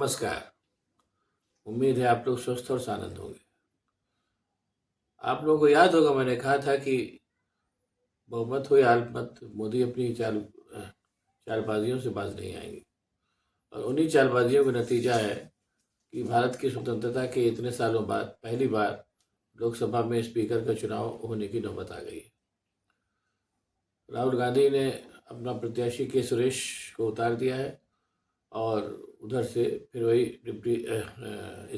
नमस्कार। उम्मीद है आप लोग स्वस्थ और आनंद होंगे। आप लोगों को याद होगा मैंने कहा था कि बहुमत हो या अल्पमत मोदी अपनी चालबाजियों से बाज नहीं आएंगे। और उन्हीं चालबाजियों का नतीजा है कि भारत की स्वतंत्रता के इतने सालों बाद पहली बार लोकसभा में स्पीकर का चुनाव होने की नौबत आ गई। राहुल गांधी ने अपना प्रत्याशी के सुरेश को उतार दिया है और उधर से फिर वही डिप्टी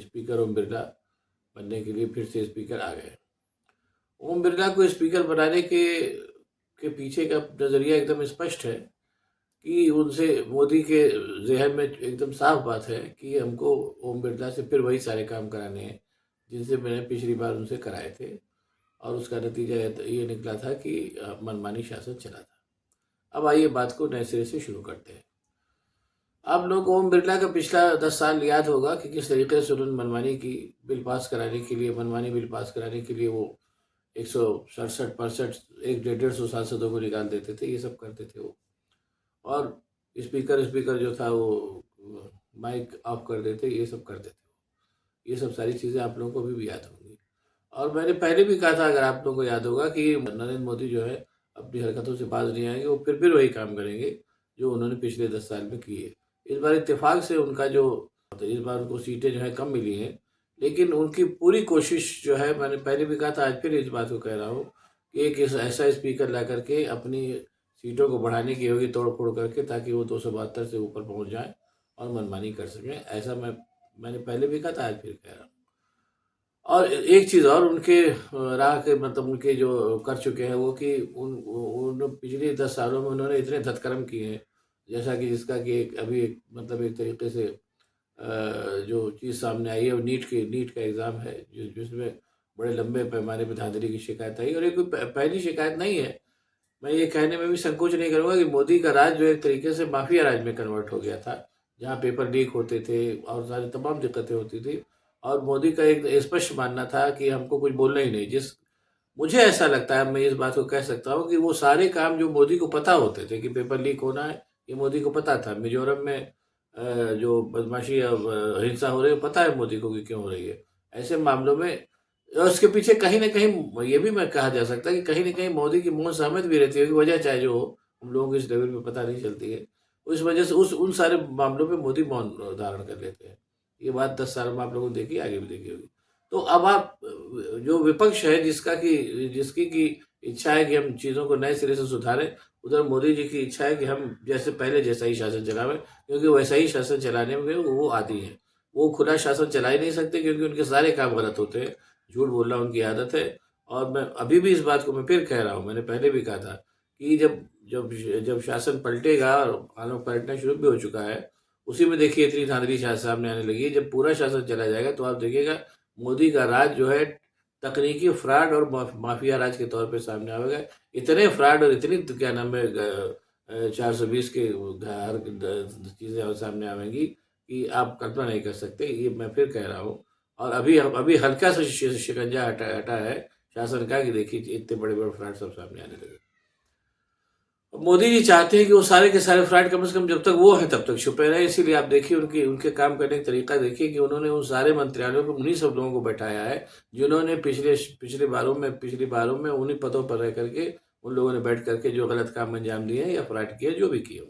स्पीकर ओम बिरला बनने के लिए फिर से स्पीकर आ गए। ओम बिरला को स्पीकर बनाने के पीछे का नज़रिया एकदम स्पष्ट है कि उनसे मोदी के ज़हन में एकदम साफ बात है कि हमको ओम बिरला से फिर वही सारे काम कराने हैं जिनसे मैंने पिछली बार उनसे कराए थे। और उसका नतीजा ये निकला था कि मनमानी शासन चला था। अब आइए बात को नए सिरे से शुरू करते हैं। आप लोग को ओम बिरला का पिछला 10 साल याद होगा कि किस तरीके से उन्होंने मनमानी की बिल पास कराने के लिए मनमानी बिल पास कराने के लिए वो 167-65 100-150 सांसदों को निकाल देते थे। ये सब करते थे वो। और स्पीकर जो था वो माइक ऑफ कर देते, ये सब करते थे। ये सब सारी चीज़ें आप लोगों को भी याद होंगी। और मैंने पहले भी कहा था, अगर आप लोगों को याद होगा, कि नरेंद्र मोदी जो है अपनी हरकतों से बाज नहीं आएंगे। वो फिर वही काम करेंगे जो उन्होंने पिछले 10 साल में किए। इस बार इत्तेफाक से उनका जो इस बार उनको सीटें जो है कम मिली हैं, लेकिन उनकी पूरी कोशिश जो है, मैंने पहले भी कहा था, आज फिर इस बात को कह रहा हूँ कि एक ऐसा स्पीकर ला करके अपनी सीटों को बढ़ाने की होगी तोड़ फोड़ करके, ताकि वो 272 से ऊपर पहुँच जाए और मनमानी कर सकें। ऐसा मैंने पहले भी कहा था, आज फिर कह रहा हूँ। और एक चीज़ और, उनके राह के मतलब उनके जो कर चुके हैं वो, कि उन पिछले 10 सालों में उन्होंने इतने धतकर्म किए हैं, जैसा कि जिसका कि अभी मतलब एक तरीके से जो चीज़ सामने आई है वो नीट का एग्ज़ाम है, जिसमें बड़े लंबे पैमाने पर धांधली की शिकायत आई। और ये कोई पहली शिकायत नहीं है। मैं ये कहने में भी संकोच नहीं करूँगा कि मोदी का राज जो एक तरीके से माफिया राज में कन्वर्ट हो गया था, जहाँ पेपर लीक होते थे और सारी तमाम दिक्कतें होती थी। और मोदी का एक स्पष्ट मानना था कि हमको कुछ बोलना ही नहीं। मुझे ऐसा लगता है, मैं इस बात को कह सकता हूँ, कि वो सारे काम जो मोदी को पता होते थे कि पेपर लीक होना है, ये मोदी को पता था। मिजोरम में जो बदमाशी या हिंसा हो रही है, पता है मोदी को कि क्यों हो रही है। ऐसे मामलों में और उसके पीछे कहीं न कहीं ये भी मैं कहा जा सकता है कि कहीं न कहीं मोदी की मौन सहमत भी रहती होगी। वजह चाहे जो हो, हम लोगों को इस लेवल पे पता नहीं चलती है। उस वजह से उन सारे मामलों में मोदी मौन धारण कर लेते हैं। ये बात 10 साल में आप लोगों ने देखी, आगे भी देखी होगी। तो अब आप जो विपक्ष है, जिसकी की इच्छा है कि हम चीज़ों को नए सिरे से सुधारें, उधर मोदी जी की इच्छा है कि हम जैसे पहले जैसा ही शासन चलावें, क्योंकि वैसा ही शासन चलाने में वो आदी हैं। वो खुला शासन चला ही नहीं सकते, क्योंकि उनके सारे काम गलत होते हैं। झूठ बोलना उनकी आदत है। और मैं अभी भी इस बात को मैं फिर कह रहा हूँ, मैंने पहले भी कहा था कि जब जब जब शासन पलटेगा, और हालांकि पलटना शुरू भी हो चुका है, उसी में देखिए इतनी धांधली सामने आने लगी है। जब पूरा शासन चला जाएगा तो आप देखिएगा मोदी का राज जो है तकनीकी फ्रॉड और माफिया राज के तौर पे सामने आएगा। इतने फ्रॉड और इतनी क्या नाम है 420 के हर चीज़ें सामने आवेंगी कि आप कल्पना नहीं कर सकते। ये मैं फिर कह रहा हूँ। और अभी हल्का सा शिकंजा हटा है शासन का, कि देखिए इतने बड़े बड़े फ्रॉड सब सामने आने लगे। मोदी जी चाहते हैं कि वो सारे के सारे फ्रॉड कम से कम जब तक वो है तब तक छुपे रहे। इसीलिए आप देखिए उनके काम करने का तरीका देखिए, कि उन्होंने उन सारे मंत्रालयों में उन्हीं सब लोगों को बैठाया है जिन्होंने पिछली बारों में उन्हीं पदों पर रह करके उन लोगों ने बैठ करके जो गलत काम अंजाम दिए हैं या फ्रॉड किए, जो भी किए हों,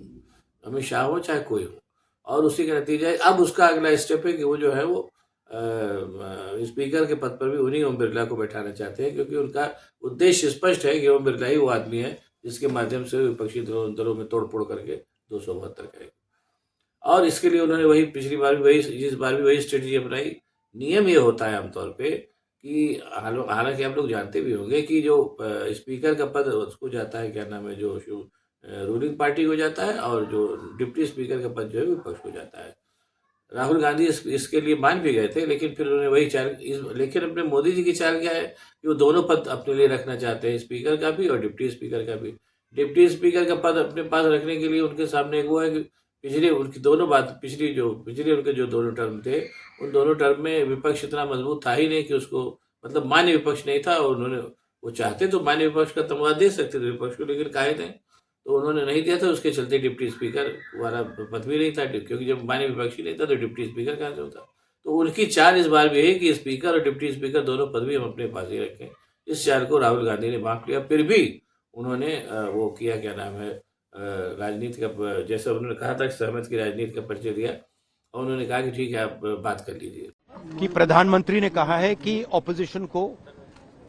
अमित शाह हो चाहे कोई हो। और उसी का नतीजा है अब उसका अगला स्टेप है कि वो जो है वो स्पीकर के पद पर भी उन्हीं ओम बिरला को बैठाना चाहते हैं, क्योंकि उनका उद्देश्य स्पष्ट है कि ओम बिरला ही वो आदमी है जिसके माध्यम से विपक्षी दलों में तोड़-फोड़ करके 272 करेंगे। और इसके लिए उन्होंने इस बार भी वही स्ट्रेटजी अपनाई। नियम ये होता है आमतौर पे कि हालाँकि आप लोग जानते भी होंगे कि जो स्पीकर का पद उसको जाता है, क्या नाम है, जो रूलिंग पार्टी को जाता है, और जो डिप्टी स्पीकर का पद जो है विपक्ष को जाता है। राहुल गांधी इसके लिए मान भी गए थे, लेकिन फिर उन्होंने वही लेकिन अपने मोदी जी की चाल क्या है कि वो दोनों पद अपने लिए रखना चाहते हैं, स्पीकर का भी और डिप्टी स्पीकर का भी। डिप्टी स्पीकर का पद अपने पास रखने के लिए उनके सामने एक वो है कि पिछले उनके जो दोनों टर्म थे, उन दोनों टर्म में विपक्ष इतना मजबूत था ही नहीं कि उसको, मतलब मान्य विपक्ष नहीं था। और वो चाहते तो मान्य विपक्ष का तमगा दे सकते थे विपक्ष को, लेकिन काहे नहीं। तो उन्होंने नहीं दिया था, उसके चलते डिप्टी स्पीकर वाला पद भी नहीं था, क्योंकि जब माननीय विपक्षी नहीं था तो डिप्टी स्पीकर कहाँ से होता। तो उनकी चाल इस बार भी है कि स्पीकर और डिप्टी स्पीकर दोनों पद भी हम अपने पास ही रखें। इस चाल को राहुल गांधी ने बांट लिया, फिर भी उन्होंने वो किया, क्या नाम है, राजनीति का, जैसे उन्होंने कहा था सहमत की राजनीति का परिचय दिया, और उन्होंने कहा कि ठीक है, आप बात कर लीजिए। कि प्रधानमंत्री ने कहा है कि ऑपोजिशन को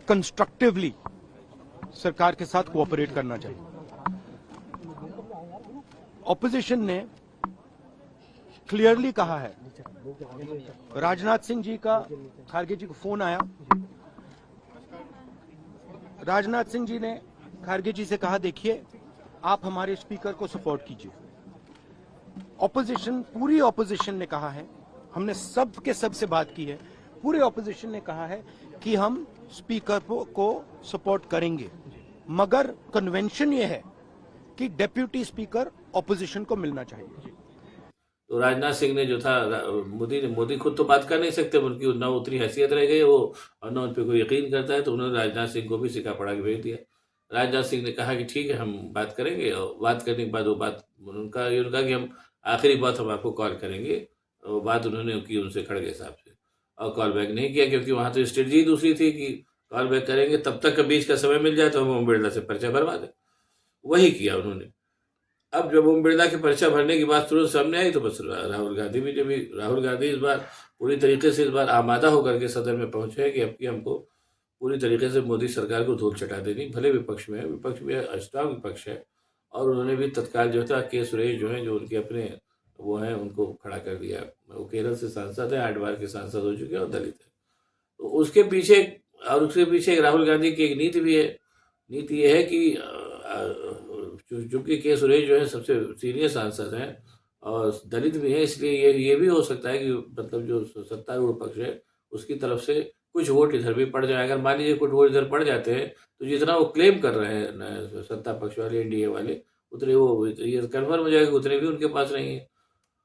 कंस्ट्रक्टिवली सरकार के साथ कोऑपरेट करना चाहिए। ऑपोजिशन ने क्लियरली कहा है, राजनाथ सिंह जी का खारगे जी को फोन आया, राजनाथ सिंह जी ने खारगे जी से कहा, देखिए आप हमारे स्पीकर को सपोर्ट कीजिए। ऑपोजिशन, पूरी ऑपोजिशन ने कहा है, हमने सब के सब से बात की है, पूरे ऑपोजिशन ने कहा है कि हम स्पीकर को सपोर्ट करेंगे, मगर कन्वेंशन ये है कि डेप्यूटी स्पीकर ऑपोजिशन को मिलना चाहिए। तो राजनाथ सिंह ने जो था, मोदी खुद तो बात कर नहीं सकते, उनकी न उतनी हैसियत रह गई वो, और न उन पर कोई यकीन करता है, तो उन्होंने राजनाथ सिंह को भी सिक्का पड़ा के भेज दिया। राजनाथ सिंह ने कहा कि ठीक है, हम बात करेंगे, और बात करने के बाद वो बात उनका कि हम आखिरी बात हम आपको कॉल करेंगे। वो बात उन्होंने की उनसे खड़गे साहब से, और कॉल बैक नहीं किया, क्योंकि वहाँ तो स्ट्रेटजी दूसरी थी कि कॉल बैक करेंगे, तब तक बीच का समय मिल जाए तो हम ओम बिरला से पर्चा भरवा दें। वही किया उन्होंने। अब जब ओम बिरला के पर्चा भरने की बात तुरंत सामने आई, तो बस राहुल गांधी इस बार पूरी तरीके से इस बार आमादा होकर के सदन में पहुंचे हैं कि अब की हमको पूरी तरीके से मोदी सरकार को धूल चटा देनी। भले विपक्ष में है, विपक्ष में स्ट्रांग विपक्ष है, और उन्होंने भी तत्काल जो था के सुरेश जो है, जो उनके अपने वो हैं, उनको खड़ा कर दिया। वो केरल से सांसद है, 8 बार के सांसद हो चुके हैं और दलित है। तो उसके पीछे राहुल गांधी की एक नीति भी है। नीति ये है कि चूंकि के सुरेश जो है सबसे सीनियर सांसद हैं और दलित भी हैं, इसलिए ये भी हो सकता है कि मतलब जो सत्तारूढ़ पक्ष है उसकी तरफ से कुछ वोट इधर भी पड़ जाए। अगर मान लीजिए कुछ वोट इधर पड़ जाते हैं, तो जितना वो क्लेम कर रहे हैं सत्ता पक्ष वाले, एनडीए वाले, उतने वो ये कन्फर्म हो जाएगा, उतने भी उनके पास नहीं है,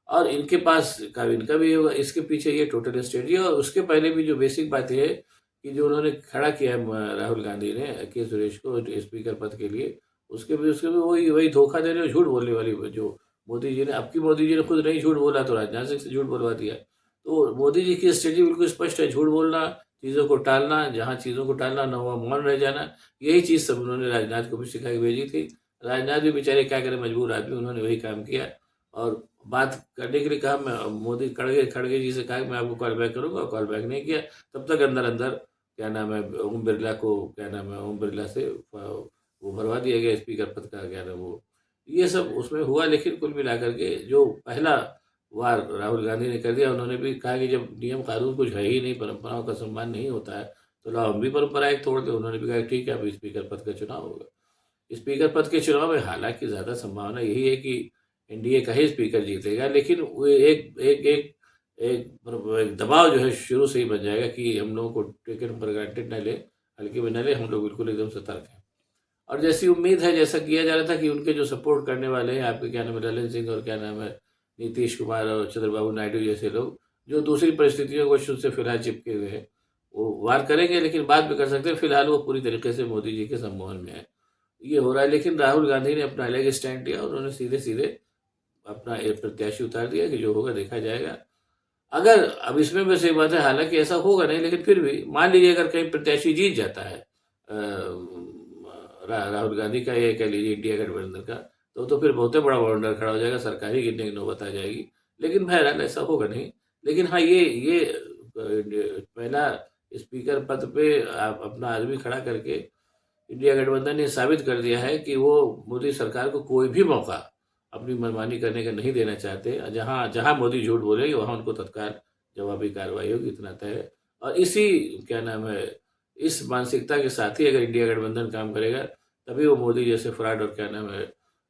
और इनके पास इनका भी होगा। इसके पीछे ये टोटल स्ट्रेटजी है। और उसके पहले भी जो बेसिक बात है कि जो उन्होंने खड़ा किया है राहुल गांधी ने के सुरेश को स्पीकर पद के लिए, उसके भी वही धोखा देने और झूठ बोलने वाली, जो मोदी जी ने, अब की मोदी जी ने खुद नहीं झूठ बोला, तो राजनाथ सिंह से झूठ बोलवा दिया। तो मोदी जी की स्ट्रेटजी बिल्कुल स्पष्ट है, झूठ बोलना, चीज़ों को टालना, जहाँ चीज़ों को टालना ना हुआ मौन रह जाना। यही चीज़ सब उन्होंने राजनाथ को भी सिखा के भेजी थी। राजनाथ भी बेचारे क्या करें, मजबूर आदमी, उन्होंने वही काम किया और बात करने के लिए कहा। मैं मोदी खड़गे जी से कहा कि मैं आपको कॉल बैक करूँगा, कॉल बैक नहीं किया। तब तक अंदर क्या नाम है, ओम बिरला को, क्या नाम है, ओम बिरला से वो भरवा दिया गया स्पीकर पद का, क्या नाम वो, ये सब उसमें हुआ। लेकिन कुल मिलाकर के जो पहला वार राहुल गांधी ने कर दिया, उन्होंने भी कहा कि जब नियम कानून कुछ है ही नहीं, परंपराओं का सम्मान नहीं होता है, तो लाओ हम भी परंपराएं तोड़ दें। उन्होंने भी कहा ठीक है, अब स्पीकर पद का चुनाव होगा। स्पीकर पद के चुनाव में हालांकि ज़्यादा संभावना यही है कि एनडीए का ही स्पीकर जीतेगा, लेकिन वो एक एक एक एक दबाव जो है शुरू से ही बन जाएगा कि हम लोगों को टेकन फॉर ग्रांटेड न ले, हल्के में न ले, हम लोग बिल्कुल एकदम सतर्क हैं। और जैसी उम्मीद है, जैसा किया जा रहा था कि उनके जो सपोर्ट करने वाले हैं, आपके क्या नाम है, ललन सिंह और क्या नाम है, नीतीश कुमार और चंद्रबाबू नायडू जैसे लोग, जो दूसरी परिस्थितियों को शुरू से फिलहाल चिपके हुए हैं, वो वार करेंगे, लेकिन बात भी कर सकते हैं। फिलहाल वो पूरी तरीके से मोदी जी के सम्मोहन में है, ये हो रहा है। लेकिन राहुल गांधी ने अपना अलग स्टैंड लिया, उन्होंने सीधे सीधे अपना एक प्रत्याशी उतार दिया कि जो होगा देखा जाएगा। अगर अब इसमें वैसे सही बात है, हालांकि ऐसा होगा नहीं, लेकिन फिर भी मान लीजिए अगर कहीं प्रत्याशी जीत जाता है राहुल गांधी का, ये कह लीजिए इंडिया गठबंधन का, तो फिर बहुत बड़ा बॉर्डर खड़ा हो जाएगा, सरकार ही गिरने की नौबत आ जाएगी। लेकिन बहरहाल ऐसा होगा नहीं। लेकिन हाँ, ये पहला स्पीकर पद पे आप अपना आदमी खड़ा करके इंडिया गठबंधन ने साबित कर दिया है कि वो मोदी सरकार को कोई भी मौका अपनी मनमानी करने का नहीं देना चाहते। जहाँ जहाँ मोदी झूठ बोलेंगे वहाँ उनको तत्काल जवाबी कार्रवाई होगी, इतना तय है। और इसी क्या नाम है, इस मानसिकता के साथ ही अगर इंडिया गठबंधन काम करेगा, तभी वो मोदी जैसे फ्रॉड और क्या नाम है,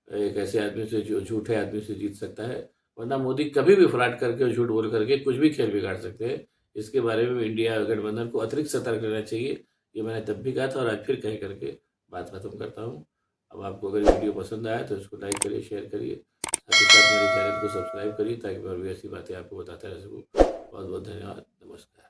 एक ऐसे आदमी से, जो झूठे आदमी से जीत सकता है। वरना मोदी कभी भी फ्रॉड करके और झूठ बोल करके कुछ भी खेल बिगाड़ सकते हैं। इसके बारे में इंडिया गठबंधन को अतिरिक्त सतर्क रहना चाहिए। ये मैंने तब भी कहा था और आज फिर कह करके बात खत्म करता हूँ। अब आपको अगर वीडियो पसंद आया तो इसको लाइक करिए, शेयर करिए, साथ ही साथ मेरे चैनल को सब्सक्राइब करिए, ताकि मैं भी ऐसी बातें आपको बताता रह सकूँ। बहुत बहुत धन्यवाद। नमस्कार।